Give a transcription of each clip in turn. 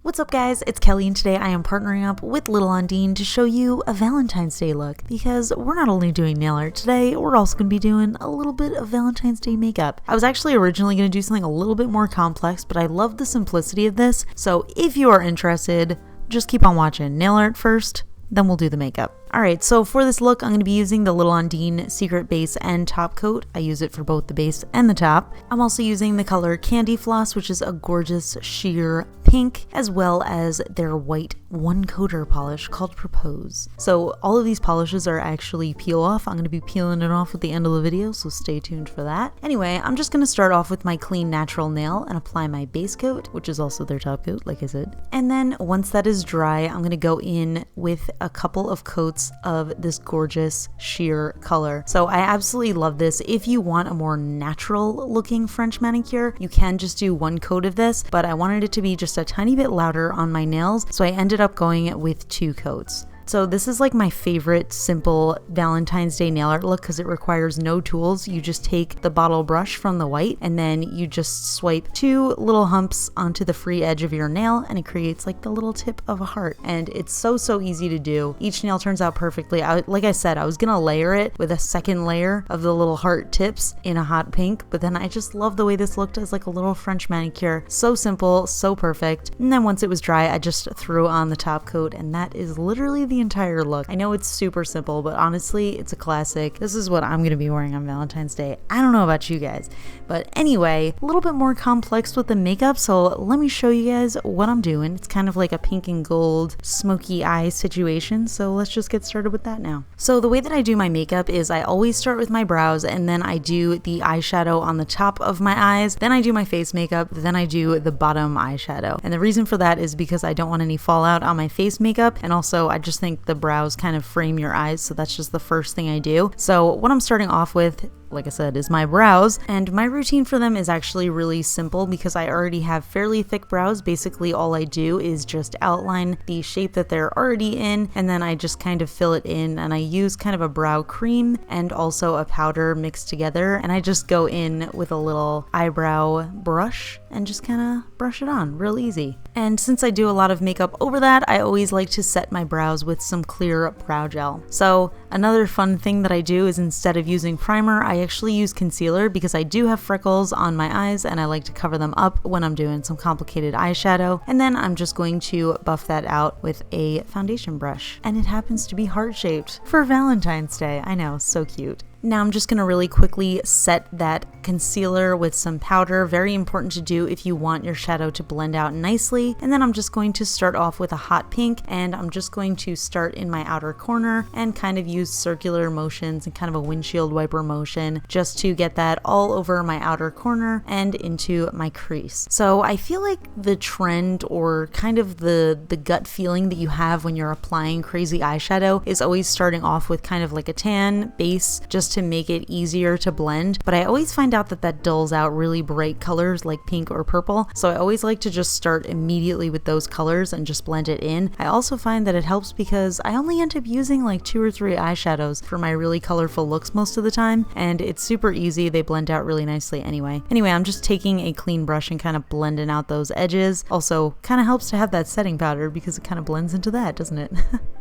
What's up guys, it's Kelly and today I am partnering up with Little Undine to show you a Valentine's Day look because we're not only doing nail art today, we're also going to be doing a little bit of Valentine's Day makeup. I was actually originally going to do something a little bit more complex, but I love the simplicity of this, so if you are interested, just keep on watching. Nail art first, then we'll do the makeup. Alright, so for this look, I'm going to be using the Little Undine Secret Base and Top Coat. I use it for both the base and the top. I'm also using the color Candy Floss, which is a gorgeous sheer pink, as well as their white one-coater polish called Propose. So all of these polishes are actually peel off. I'm going to be peeling it off at the end of the video, so stay tuned for that. Anyway, I'm just going to start off with my clean natural nail and apply my base coat, which is also their top coat, like I said. And then once that is dry, I'm going to go in with a couple of coats of this gorgeous sheer color. So I absolutely love this. If you want a more natural looking French manicure, you can just do one coat of this, but I wanted it to be just a tiny bit louder on my nails, so I ended up going with 2 coats. So this is like my favorite simple Valentine's Day nail art look because it requires no tools. You just take the bottle brush from the white and then you just swipe 2 little humps onto the free edge of your nail and it creates like the little tip of a heart. And it's so easy to do. Each nail turns out perfectly. Like I said, I was gonna layer it with a second layer of the little heart tips in a hot pink, but then I just love the way this looked as like a little French manicure. So simple, so perfect. And then once it was dry, I just threw on the top coat and that is literally the entire look. I know it's super simple, but honestly, it's a classic. This is what I'm going to be wearing on Valentine's Day. I don't know about you guys, but anyway, a little bit more complex with the makeup, so let me show you guys what I'm doing. It's kind of like a pink and gold smoky eye situation, so let's just get started with that now. So the way that I do my makeup is I always start with my brows and then I do the eyeshadow on the top of my eyes, then I do my face makeup, then I do the bottom eyeshadow. And the reason for that is because I don't want any fallout on my face makeup, and also I just think the brows kind of frame your eyes, so that's just the first thing I do. So what I'm starting off with, like I said, is my brows, and my routine for them is actually really simple because I already have fairly thick brows. Basically all I do is just outline the shape that they're already in, and then I just kind of fill it in, and I use kind of a brow cream and also a powder mixed together, and I just go in with a little eyebrow brush and just kind of brush it on real easy. And since I do a lot of makeup over that, I always like to set my brows with some clear brow gel. So another fun thing that I do is instead of using primer, I actually use concealer because I do have freckles on my eyes and I like to cover them up when I'm doing some complicated eyeshadow. And then I'm just going to buff that out with a foundation brush. And it happens to be heart-shaped for Valentine's Day. I know, so cute. Now I'm just going to really quickly set that concealer with some powder. Very important to do if you want your shadow to blend out nicely. And then I'm just going to start off with a hot pink, and I'm just going to start in my outer corner and kind of use circular motions and kind of a windshield wiper motion just to get that all over my outer corner and into my crease. So I feel like the trend, or kind of the gut feeling that you have when you're applying crazy eyeshadow, is always starting off with kind of like a tan base just to make it easier to blend, but I always find out that that dulls out really bright colors like pink or purple, so I always like to just start immediately with those colors and just blend it in. I also find that it helps because I only end up using like 2 or 3 eyeshadows for my really colorful looks most of the time, and it's super easy. They blend out really nicely anyway. I'm just taking a clean brush and kind of blending out those edges. Also kind of helps to have that setting powder because it kind of blends into that, doesn't it?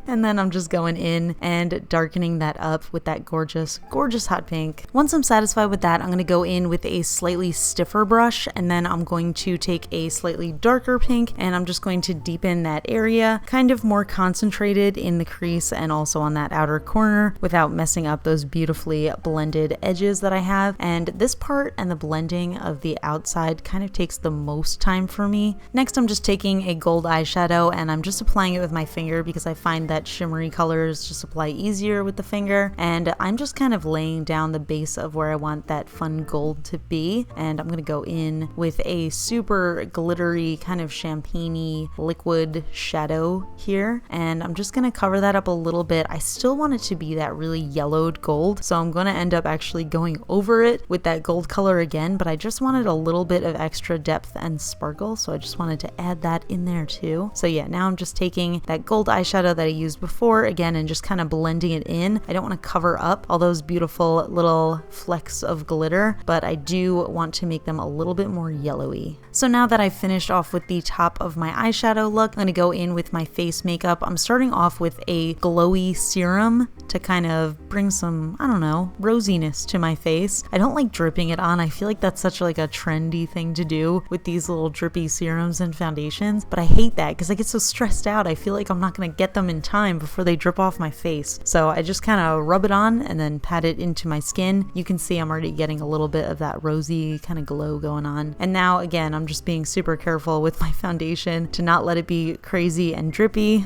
And then I'm just going in and darkening that up with that gorgeous hot pink. Once I'm satisfied with that, I'm going to go in with a slightly stiffer brush, and then I'm going to take a slightly darker pink and I'm just going to deepen that area, kind of more concentrated in the crease and also on that outer corner without messing up those beautifully blended edges that I have. And this part and the blending of the outside kind of takes the most time for me. Next, I'm just taking a gold eyeshadow and I'm just applying it with my finger because I find that shimmery colors just apply easier with the finger, and I'm just kind of laying down the base of where I want that fun gold to be. And I'm gonna go in with a super glittery kind of champagne-y liquid shadow here, and I'm just gonna cover that up a little bit. I still want it to be that really yellowed gold, so I'm gonna end up actually going over it with that gold color again, but I just wanted a little bit of extra depth and sparkle, so I just wanted to add that in there too. So yeah, now I'm just taking that gold eyeshadow that I used before again and just kind of blending it in. I don't want to cover up all those beautiful little flecks of glitter, but I do want to make them a little bit more yellowy. So now that I've finished off with the top of my eyeshadow look, I'm going to go in with my face makeup. I'm starting off with a glowy serum to kind of bring some, I don't know, rosiness to my face. I don't like dripping it on. I feel like that's such like a trendy thing to do with these little drippy serums and foundations, but I hate that because I get so stressed out. I feel like I'm not going to get them in time before they drip off my face. So I just kind of rub it on and then pat it into my skin. You can see I'm already getting a little bit of that rosy kind of glow going on. And now again, I'm just being super careful with my foundation to not let it be crazy and drippy.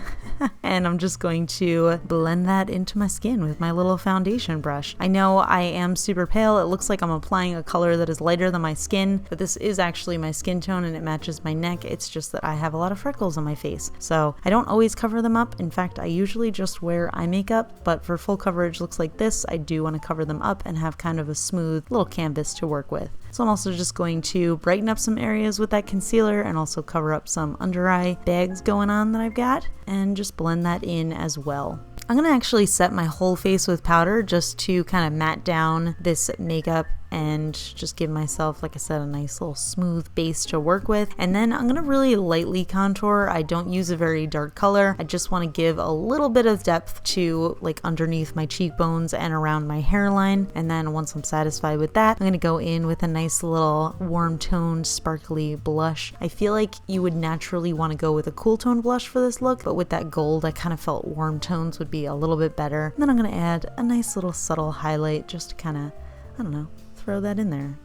And I'm just going to blend that into my skin with my little foundation brush. I know I am super pale. It looks like I'm applying a color that is lighter than my skin, but this is actually my skin tone and it matches my neck. It's just that I have a lot of freckles on my face. So I don't always cover them up. In fact, I usually just wear eye makeup, but for full coverage looks like this, I do want to cover them up and have kind of a smooth little canvas to work with. So I'm also just going to brighten up some areas with that concealer and also cover up some under eye bags going on that I've got and just blend that in as well. I'm going to actually set my whole face with powder just to kind of matte down this makeup and just give myself, like I said, a nice little smooth base to work with. And then I'm gonna really lightly contour. I don't use a very dark color. I just want to give a little bit of depth to like underneath my cheekbones and around my hairline. And then once I'm satisfied with that, I'm gonna go in with a nice little warm toned sparkly blush. I feel like you would naturally want to go with a cool tone blush for this look, but with that gold, I kind of felt warm tones would be a little bit better. And then I'm gonna add a nice little subtle highlight just to kind of, I don't know, throw that in there.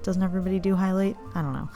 Doesn't everybody do highlight? I don't know.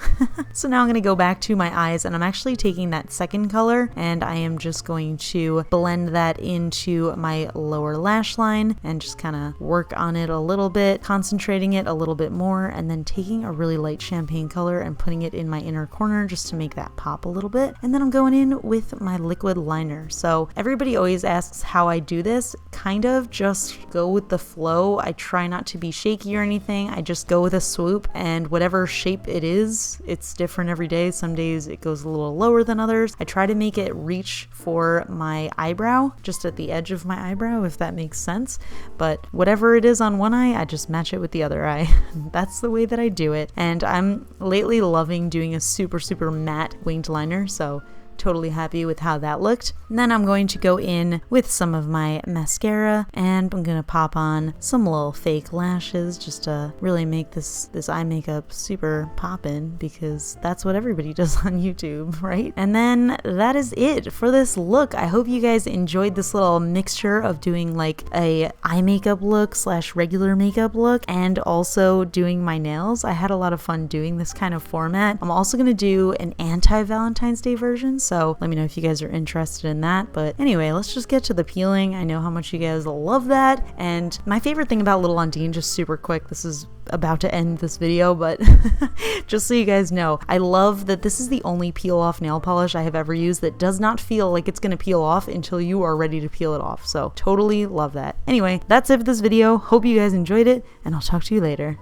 So now I'm going to go back to my eyes and I'm actually taking that second color and I am just going to blend that into my lower lash line and just kind of work on it a little bit, concentrating it a little bit more, and then taking a really light champagne color and putting it in my inner corner just to make that pop a little bit. And then I'm going in with my liquid liner. So everybody always asks how I do this. Kind of just go with the flow. I try not to be shaky or anything. I just go with a swoop, and whatever shape it is, it's different every day. Some days it goes a little lower than others. I try to make it reach for my eyebrow, just at the edge of my eyebrow, if that makes sense. But whatever it is on one eye, I just match it with the other eye. That's the way that I do it. And I'm lately loving doing a super matte winged liner, so totally happy with how that looked. And then I'm going to go in with some of my mascara and I'm gonna pop on some little fake lashes just to really make this eye makeup super poppin', because that's what everybody does on YouTube, right? And then that is it for this look. I hope you guys enjoyed this little mixture of doing like a eye makeup look / regular makeup look and also doing my nails. I had a lot of fun doing this kind of format. I'm also gonna do an anti-Valentine's Day version, so let me know if you guys are interested in that. But anyway, let's just get to the peeling. I know how much you guys love that. And my favorite thing about Little Undine, just super quick, this is about to end this video, but just so you guys know, I love that this is the only peel off nail polish I have ever used that does not feel like it's gonna peel off until you are ready to peel it off. So totally love that. Anyway, that's it for this video. Hope you guys enjoyed it, and I'll talk to you later.